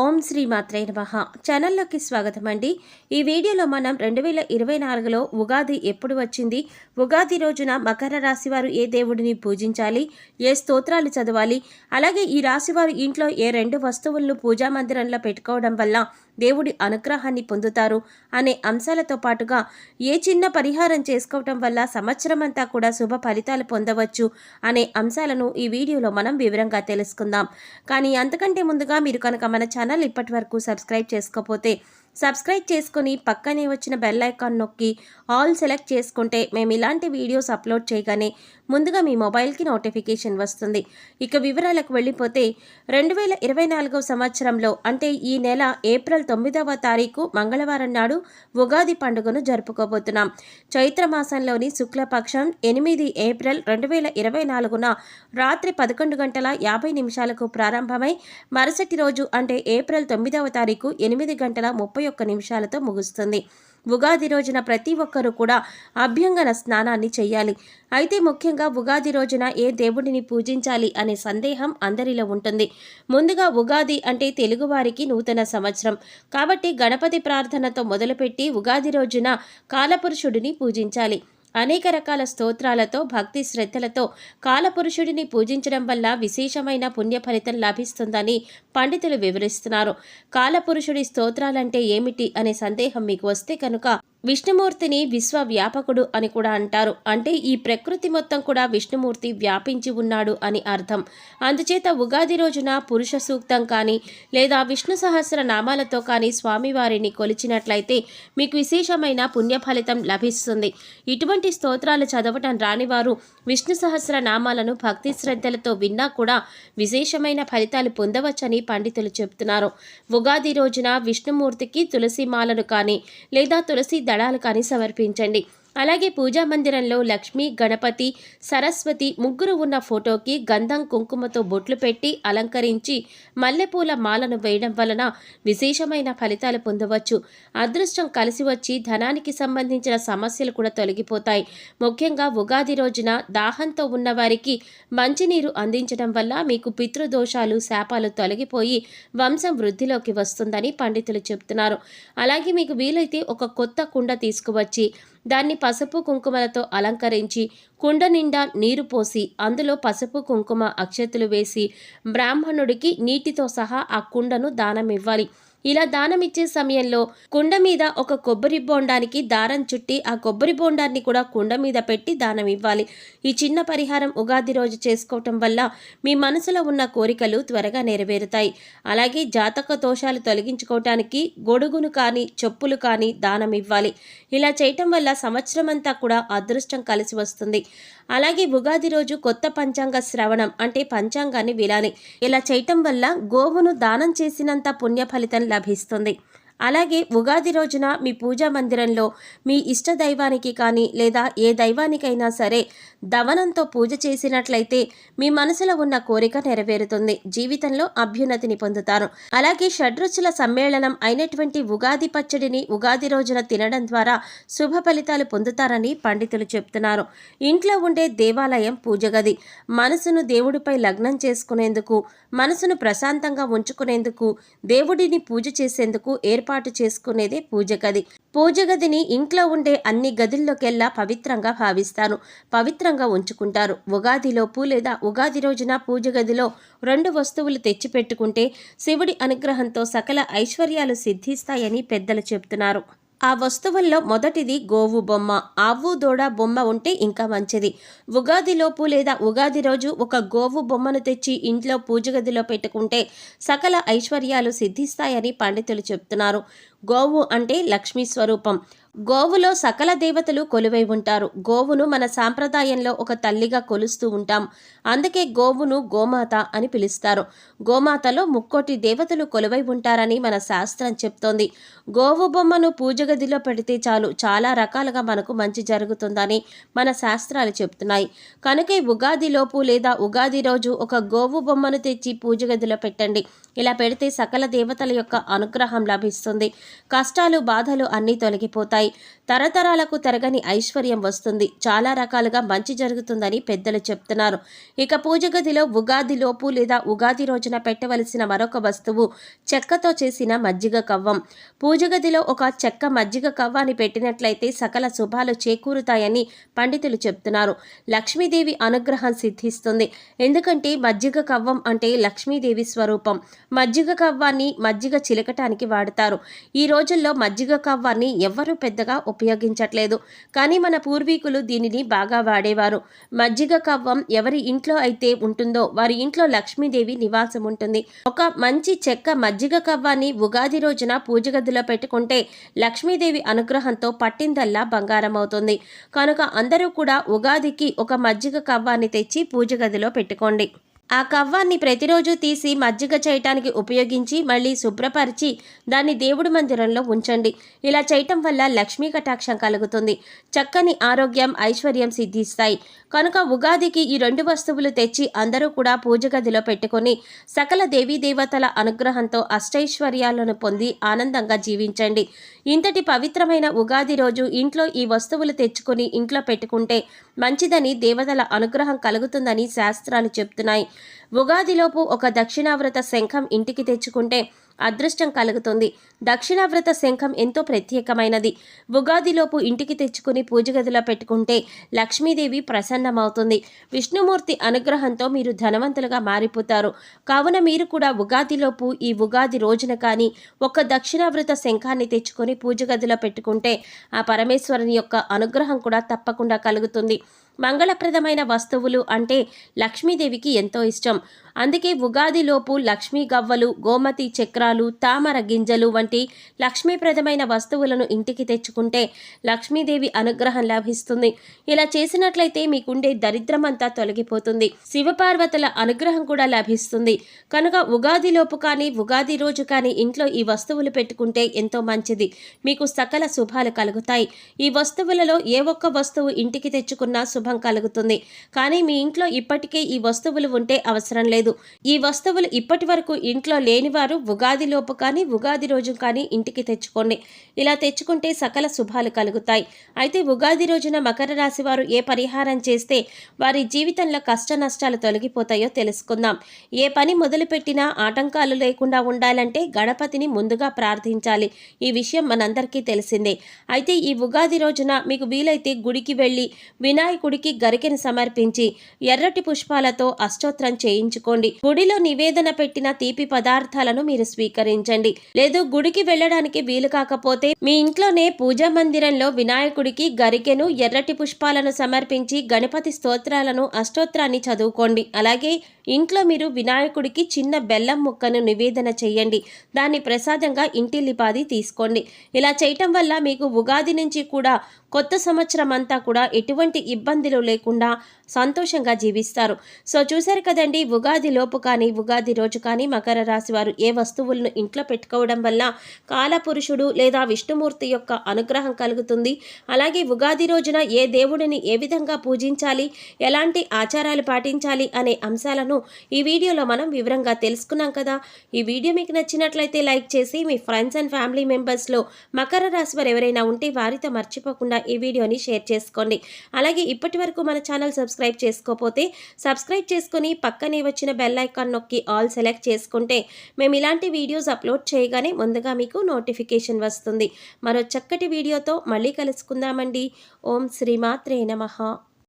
ఓం శ్రీ మాత్రే నమః. ఛానల్లోకి స్వాగతం అండి. ఈ వీడియోలో మనం 2024లో ఉగాది ఎప్పుడు వచ్చింది, ఉగాది రోజున మకర రాశి వారు ఏ దేవుడిని పూజించాలి, ఏ స్తోత్రాలు చదవాలి, అలాగే ఈ రాశి వారు ఇంట్లో ఏ 2 వస్తువులను పూజా మందిరంలో పెట్టుకోవడం వల్ల దేవుడి అనుగ్రహాన్ని పొందుతారు అనే అంశాలతో పాటుగా ఏ చిన్న పరిహారం చేసుకోవటం వల్ల సంవత్సరం అంతా కూడా శుభ ఫలితాలు పొందవచ్చు అనే అంశాలను ఈ వీడియోలో మనం వివరంగా తెలుసుకుందాం. కానీ అంతకంటే ముందుగా మీరు కనుక మన ఛానల్ ఇప్పటి వరకు సబ్స్క్రైబ్ చేసుకోకపోతే సబ్స్క్రైబ్ చేసుకుని పక్కనే వచ్చిన బెల్ ఐకాన్ నొక్కి ఆల్ సెలెక్ట్ చేసుకుంటే మేము ఇలాంటి వీడియోస్ అప్లోడ్ చేయగానే ముందుగా మీ మొబైల్కి నోటిఫికేషన్ వస్తుంది. ఇక వివరాలకు వెళ్ళిపోతే 2024 సంవత్సరంలో అంటే ఈ నెల ఏప్రిల్ 9వ తారీఖు మంగళవారం నాడు ఉగాది పండుగను జరుపుకోబోతున్నాం. చైత్ర మాసంలోని శుక్లపక్షం 8 ఏప్రిల్ 2024న రాత్రి 11 గంటల 50 నిమిషాలకు ప్రారంభమై మరుసటి రోజు అంటే ఏప్రిల్ 9వ తారీఖు 8 గంటల 31 నిమిషాలతో ముగుస్తుంది. ఉగాది రోజున ప్రతి ఒక్కరూ కూడా అభ్యంగన స్నానాన్ని చేయాలి. అయితే ముఖ్యంగా ఉగాది రోజున ఏ దేవుడిని పూజించాలి అనే సందేహం అందరిలో ఉంటుంది. ముందుగా ఉగాది అంటే తెలుగువారికి నూతన సంవత్సరం కాబట్టి గణపతి ప్రార్థనతో మొదలుపెట్టి ఉగాది రోజున కాలపురుషుడిని పూజించాలి. అనేక రకాల స్తోత్రాలతో భక్తి శ్రద్ధలతో కాలపురుషుడిని పూజించడం వల్ల విశేషమైన పుణ్య ఫలితం లభిస్తుందని పండితులు వివరిస్తున్నారు. కాలపురుషుడి స్తోత్రాలంటే ఏమిటి అనే సందేహం మీకు వస్తే కనుక విష్ణుమూర్తిని విశ్వవ్యాపకుడు అని కూడా అంటారు. అంటే ఈ ప్రకృతి మొత్తం కూడా విష్ణుమూర్తి వ్యాపించి ఉన్నాడు అని అర్థం. అందుచేత ఉగాది రోజున పురుష సూక్తం కానీ లేదా విష్ణు సహస్ర నామాలతో కానీ స్వామివారిని కొలిచినట్లయితే మీకు విశేషమైన పుణ్య ఫలితం లభిస్తుంది. ఇటువంటి స్తోత్రాలు చదవటం రానివారు విష్ణు సహస్ర నామాలను భక్తి శ్రద్ధలతో విన్నా కూడా విశేషమైన ఫలితాలు పొందవచ్చని పండితులు చెబుతున్నారు. ఉగాది రోజున విష్ణుమూర్తికి తులసి మాలను కానీ లేదా తులసి దళాలు కానీ సమర్పించండి. అలాగే పూజా మందిరంలో లక్ష్మి, గణపతి, సరస్వతి ముగ్గురు ఉన్న ఫోటోకి గంధం కుంకుమతో బొట్లు పెట్టి అలంకరించి మల్లెపూల మాలను వేయడం వలన విశేషమైన ఫలితాలు పొందవచ్చు. అదృష్టం కలిసి వచ్చి ధనానికి సంబంధించిన సమస్యలు కూడా తొలగిపోతాయి. ముఖ్యంగా ఉగాది రోజున దాహంతో ఉన్నవారికి మంచినీరు అందించడం వల్ల మీకు పితృదోషాలు శాపాలు తొలగిపోయి వంశం వృద్ధిలోకి వస్తుందని పండితులు చెబుతున్నారు. అలాగే మీకు వీలైతే ఒక కొత్త కుండ తీసుకువచ్చి దాన్ని పసుపు కుంకుమలతో అలంకరించి కుండ నిండా నీరు పోసి అందులో పసుపు కుంకుమ అక్షతలు వేసి బ్రాహ్మణుడికి నీటితో సహా ఆ కుండను దానం ఇవ్వాలి. ఇలా దానం ఇచ్చే సమయంలో కుండ మీద ఒక కొబ్బరి బోండానికి దారం చుట్టి ఆ కొబ్బరి బోండాన్ని కూడా కుండ మీద పెట్టి దానం ఇవ్వాలి. ఈ చిన్న పరిహారం ఉగాది రోజు చేసుకోవటం వల్ల మీ మనసులో ఉన్న కోరికలు త్వరగా నెరవేరుతాయి. అలాగే జాతక దోషాలు తొలగించుకోవటానికి గొడుగును కానీ చెప్పులు కానీ దానం ఇవ్వాలి. ఇలా చేయటం వల్ల సంవత్సరం అంతా కూడా అదృష్టం కలిసి వస్తుంది. అలాగే ఉగాది రోజు కొత్త పంచాంగ శ్రవణం అంటే పంచాంగాన్ని వినాలి. ఇలా చేయటం వల్ల గోవును దానం చేసినంత పుణ్య ఫలితం లభిస్తుంది. అలాగే ఉగాది రోజున మీ పూజా మందిరంలో మీ ఇష్ట దైవానికి కానీ లేదా ఏ దైవానికైనా సరే దవనంతో పూజ చేసినట్లయితే మీ మనసులో ఉన్న కోరిక నెరవేరుతుంది. జీవితంలో అభ్యున్నతిని పొందుతారు. అలాగే షడ్రుచుల సమ్మేళనం అయినటువంటి ఉగాది పచ్చడిని ఉగాది రోజున తినడం ద్వారా శుభ ఫలితాలు పొందుతారని పండితులు చెప్తున్నారు. ఇంట్లో ఉండే దేవాలయం పూజ గది మనసును దేవుడిపై లగ్నం చేసుకునేందుకు, మనసును ప్రశాంతంగా ఉంచుకునేందుకు, దేవుడిని పూజ చేసేందుకు ఏర్పాటు చేసుకునేదే పూజ గది. పూజ గదిని ఇంట్లో ఉండే అన్ని గదుల్లోకెల్లా పవిత్రంగా భావిస్తారు, పవిత్రంగా ఉంచుకుంటారు. ఉగాదిలోపు లేదా ఉగాది రోజున పూజ గదిలో 2 వస్తువులు తెచ్చిపెట్టుకుంటే శివుడి అనుగ్రహంతో సకల ఐశ్వర్యాలు సిద్ధిస్తాయని పెద్దలు చెప్తున్నారు. ఆ వస్తువుల్లో మొదటిది గోవు బొమ్మ. ఆవు దూడ బొమ్మ ఉంటే ఇంకా మంచిది. ఉగాదిలోపు లేదా ఉగాది రోజు ఒక గోవు బొమ్మను తెచ్చి ఇంట్లో పూజ గదిలో పెట్టుకుంటే సకల ఐశ్వర్యాలు సిద్ధిస్తాయని పండితులు చెప్తున్నారు. గోవు అంటే లక్ష్మీ స్వరూపం. గోవులో సకల దేవతలు కొలువై ఉంటారు. గోవును మన సాంప్రదాయంలో ఒక తల్లిగా కొలుస్తూ ఉంటాం. అందుకే గోవును గోమాత అని పిలుస్తారు. గోమాతలో 3 దేవతలు కొలువై ఉంటారని మన శాస్త్రం చెప్తోంది. గోవు బొమ్మను పూజ గదిలో పెడితే చాలు, చాలా రకాలుగా మనకు మంచి జరుగుతుందని మన శాస్త్రాలు చెప్తున్నాయి. కనుక ఉగాదిలోపు లేదా ఉగాది రోజు ఒక గోవు బొమ్మను తెచ్చి పూజ గదిలో పెట్టండి. ఇలా పెడితే సకల దేవతల యొక్క అనుగ్రహం లభిస్తుంది. కష్టాలు బాధలు అన్నీ తొలగిపోతాయి. తరతరాలకు తరగని ఐశ్వర్యం వస్తుంది, చాలా రకాలుగా మంచి జరుగుతుందని పెద్దలు చెప్తున్నారు. ఇక పూజ గదిలో ఉగాది లోపు లేదా ఉగాది రోజున పెట్టవలసిన మరొక వస్తువు చెక్కతో చేసిన మజ్జిగ కవ్వం. పూజ గదిలో ఒక చెక్క మజ్జిగ కవ్వాన్ని పెట్టినట్లయితే సకల శుభాలు చేకూరుతాయని పండితులు చెప్తున్నారు. లక్ష్మీదేవి అనుగ్రహం సిద్ధిస్తుంది. ఎందుకంటే మజ్జిగ కవ్వం అంటే లక్ష్మీదేవి స్వరూపం. మజ్జిగ కవ్వాన్ని మజ్జిగ చిలకటానికి వాడతారు. ఈ రోజుల్లో మజ్జిగ కవ్వాన్ని ఎవ్వరూ పెద్దగా ఉపయోగించట్లేదు, కానీ మన పూర్వీకులు దీనిని బాగా వాడేవారు. మజ్జిగ కవ్వం ఎవరి ఇంట్లో అయితే ఉంటుందో వారి ఇంట్లో లక్ష్మీదేవి నివాసం ఉంటుంది. ఒక మంచి చెక్క మజ్జిగ కవ్వాన్ని ఉగాది రోజున పూజ గదిలో పెట్టుకుంటే లక్ష్మీదేవి అనుగ్రహంతో పట్టిందల్లా బంగారం అవుతుంది. కనుక అందరూ కూడా ఉగాదికి ఒక మజ్జిగ కవ్వాన్ని తెచ్చి పూజ గదిలో పెట్టుకోండి. ఆ కవ్వాన్ని ప్రతిరోజు తీసి మజ్జిగ చేయటానికి ఉపయోగించి మళ్ళీ శుభ్రపరిచి దాన్ని దేవుడి మందిరంలో ఉంచండి. ఇలా చేయటం వల్ల లక్ష్మీ కటాక్షం కలుగుతుంది, చక్కని ఆరోగ్యం ఐశ్వర్యం సిద్ధిస్తాయి. కనుక ఉగాదికి ఈ 2 వస్తువులు తెచ్చి అందరూ కూడా పూజ గదిలో పెట్టుకొని సకల దేవీ దేవతల అనుగ్రహంతో అష్టైశ్వర్యాలను పొంది ఆనందంగా జీవించండి. ఇంతటి పవిత్రమైన ఉగాది రోజు ఇంట్లో ఈ వస్తువులు తెచ్చుకొని ఇంట్లో పెట్టుకుంటే మంచిదని, దేవతల అనుగ్రహం కలుగుతుందని శాస్త్రాలు చెప్తున్నాయి. ఉగాదిలోపు ఒక దక్షిణావ్రత శంఖం ఇంటికి తెచ్చుకుంటే అదృష్టం కలుగుతుంది. దక్షిణావ్రత శంఖం ఎంతో ప్రత్యేకమైనది. ఉగాదిలోపు ఇంటికి తెచ్చుకుని పూజ గదిలో పెట్టుకుంటే లక్ష్మీదేవి ప్రసన్నమవుతుంది. విష్ణుమూర్తి అనుగ్రహంతో మీరు ధనవంతులుగా మారిపోతారు. కావున మీరు కూడా ఉగాదిలోపు ఈ ఉగాది రోజున కానీ ఒక దక్షిణావ్రత శంఖాన్ని తెచ్చుకొని పూజ గదిలో పెట్టుకుంటే ఆ పరమేశ్వరుని యొక్క అనుగ్రహం కూడా తప్పకుండా కలుగుతుంది. మంగళప్రదమైన వస్తువులు అంటే లక్ష్మీదేవికి ఎంతో ఇష్టం. అందుకే ఉగాదిలోపు లక్ష్మీ గవ్వలు, గోమతి చక్రాలు, తామర గింజలు వంటి లక్ష్మీప్రదమైన వస్తువులను ఇంటికి తెచ్చుకుంటే లక్ష్మీదేవి అనుగ్రహం లభిస్తుంది. ఇలా చేసినట్లయితే మీకుండే దరిద్రమంతా తొలగిపోతుంది, శివపార్వతుల అనుగ్రహం కూడా లభిస్తుంది. కనుక ఉగాదిలోపు కానీ ఉగాది రోజు కానీ ఇంట్లో ఈ వస్తువులు పెట్టుకుంటే ఎంతో మంచిది, మీకు సకల శుభాలు కలుగుతాయి. ఈ వస్తువులలో ఏ ఒక్క వస్తువు ఇంటికి తెచ్చుకున్నా శుభం కలుగుతుంది. కానీ మీ ఇంట్లో ఇప్పటికే ఈ వస్తువులు ఉంటే అవసరం లేదు. ఈ వస్తువులు ఇప్పటి వరకు ఇంట్లో లేనివారు ఉగాదిలోపు కానీ ఉగాది రోజు కానీ ఇంటికి తెచ్చుకోండి. ఇలా తెచ్చుకుంటే సకల శుభాలు కలుగుతాయి. అయితే ఉగాది రోజున మకర రాశి వారు ఏ పరిహారం చేస్తే వారి జీవితంలో కష్ట నష్టాలు తొలగిపోతాయో తెలుసుకుందాం. ఏ పని మొదలుపెట్టినా ఆటంకాలు లేకుండా ఉండాలంటే గణపతిని ముందుగా ప్రార్థించాలి. ఈ విషయం మనందరికీ తెలిసిందే. అయితే ఈ ఉగాది రోజున మీకు వీలైతే గుడికి వెళ్ళి వినాయకుడికి గరికెను సమర్పించి ఎర్రటి పుష్పాలతో అష్టోత్తరం చేయించుకోండి. గుడిలో నివేదన పెట్టిన తీపి పదార్థాలను మీరు స్వీకరించండి. లేదు గుడికి వెళ్ళడానికి వీలు కాకపోతే మీ ఇంట్లోనే పూజా మందిరంలో వినాయకుడికి గరికెను ఎర్రటి పుష్పాలను సమర్పించి గణపతి స్తోత్రాలను అష్టోత్తరాన్ని చదువుకోండి. అలాగే ఇంట్లో మీరు వినాయకుడికి చిన్న బెల్లం ముక్కను నివేదన చేయండి. దాన్ని ప్రసాదంగా ఇంటిల్లిపాది తీసుకోండి. ఇలా చేయటం వల్ల మీకు ఉగాది నుంచి కూడా కొత్త సంవత్సరం అంతా కూడా ఎటువంటి ఇబ్బందులు లేకుండా సంతోషంగా జీవిస్తారు. సో చూశారు కదండి, ఉగాది లోపు కానీ ఉగాది రోజు కానీ మకర రాశి వారు ఏ వస్తువులను ఇంట్లో పెట్టుకోవడం వల్ల కాలపురుషుడు లేదా విష్ణుమూర్తి యొక్క అనుగ్రహం కలుగుతుంది. అలాగే ఉగాది రోజున ఏ దేవుడిని ఏ విధంగా పూజించాలి, ఎలాంటి ఆచారాలు పాటించాలి అనే అంశాలను ఈ వీడియోలో మనం వివరంగా తెలుసుకున్నాం కదా. ఈ వీడియో మీకు నచ్చినట్లయితే లైక్ చేసి మీ ఫ్రెండ్స్ అండ్ ఫ్యామిలీ మెంబర్స్లో మకర రాశి వారు ఎవరైనా ఉంటే వారితో మర్చిపోకుండా ఈ వీడియోని షేర్ చేసుకోండి. అలాగే ఇప్పటి వరకు మన ఛానల్ సబ్స్క్రైబ్ చేసుకోకపోతే సబ్స్క్రైబ్ చేసుకొని పక్కనే వచ్చిన బెల్ ఐకాన్ నొక్కి ఆల్ సెలెక్ట్ చేసుకుంటే మేము ఇలాంటి వీడియోస్ అప్లోడ్ చేయగానే ముందుగా మీకు నోటిఫికేషన్ వస్తుంది. మరో చక్కటి వీడియోతో మళ్ళీ కలుసుకుందామండి. ఓం శ్రీమాత్రే నమః.